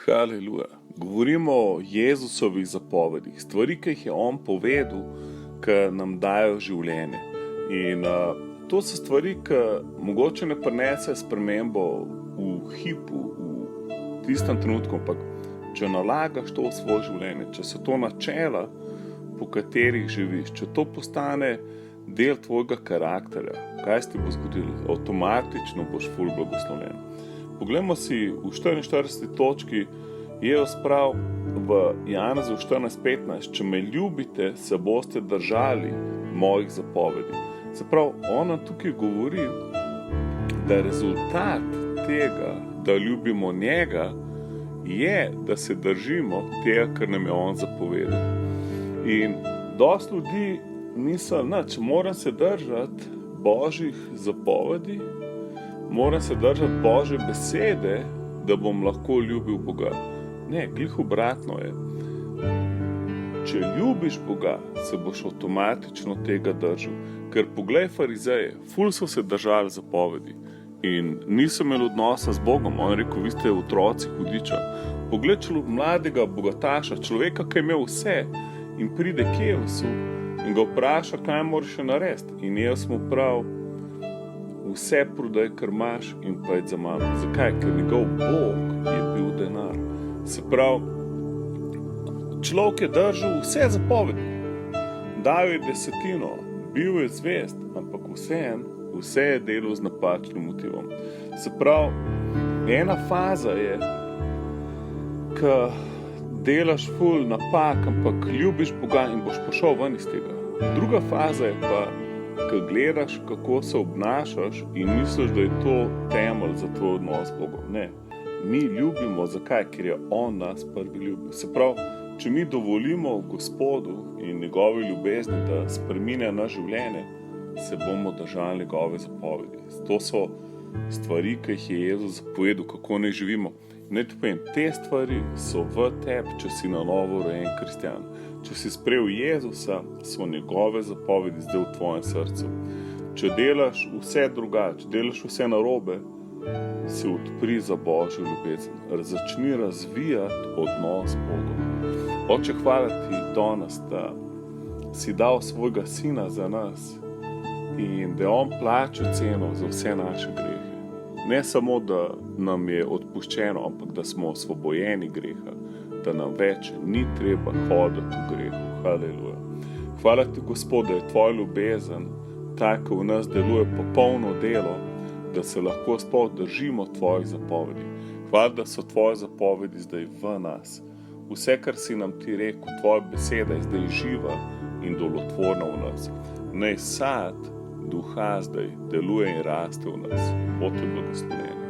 Haleluja. Govorimo o Jezusovih zapovedih, stvari, ki jih je on povedal, ki nam dajo življenje. In to so stvari, ki mogoče ne prinese spremembo v hipu, v tistem trenutku, ampak če nalagaš to v svoje življenje, če so to načela, po katerih živiš, če to postane del tvojega karakterja, kaj se ti bo zgodilo? Avtomatično boš ful blagoslovljen. Poglejmo si v 44. točki, Jezus prav v Janezu 14:15, če me ljubite, se boste držali mojih zapovedi. Se pravi, ona tukaj govori, da rezultat tega, da ljubimo njega, je, da se držimo tega, kar nam je on zapovedal. In dosti ljudi misli, če moram se držati Božjih zapovedi, moram se držati Božje besede, da bom lahko ljubil Boga. Ne, glih obratno je. Če ljubiš Boga, se boš avtomatično tega držal. Ker poglej farizeje, ful so se držali zapovedi in niso imeli odnosa z Bogom. On je rekel, vi ste otroci hudiča. Poglej mladega bogataša, človeka, ki je imel vse in pride k Jezusu in ga vpraša, kaj moraš še narediti. In Jezus mu prav, vse prodaj, kar imaš in pojdi za mano. Zakaj? Ker njegov Bog je bil denar. Se pravi, človek je držal vse zapovedi, dal je desetino, bil je zvest, ampak vse je delal z napačnim motivom. Se pravi, ena faza je, ko delaš ful napak, ampak ljubiš Boga in boš pošel ven iz tega. Druga faza je pa, ko gledaš, kako se obnašaš in misliš, da je to temelj za tvoj odnos z Bogom. Ne, mi ljubimo, zakaj? Ker je on nas prvi ljubil. Se pravi, če mi dovolimo Gospodu in njegovi ljubezni, da spreminja naše življenje, se bomo držali njegove zapovedi. To so stvari, ki jih je Jezus zapovedal, kako ne živimo. Naj ti povem, te stvari so v tebi, če si na novo rojen kristjan. Če si sprejel Jezusa, so njegove zapovedi zdaj v tvojem srcu. Če delaš vse drugače, delaš vse narobe, se odpri za Božjo ljubezen. Začni razvijati odnos z Bogom. Oče, hvala ti danes, da si dal svojega sina za nas in da je on plačal ceno za vse naše grehe. Ne samo, da nam je odpuščeno, ampak da smo osvobojeni greha, da nam več ni treba hoditi v grehu. Haleluja. Hvala ti, Gospod, da je tvoja ljubezen taka v nas deluje popolno delo, da se lahko sploh držimo tvojih zapovedi. Hvala, da so tvoje zapovedi zdaj v nas. Vse, kar si nam ti rekel, tvoja beseda je zdaj živa in dolotvorna v nas. Naj sad duha zdaj deluje in raste v nas. Bog te blagosloveni.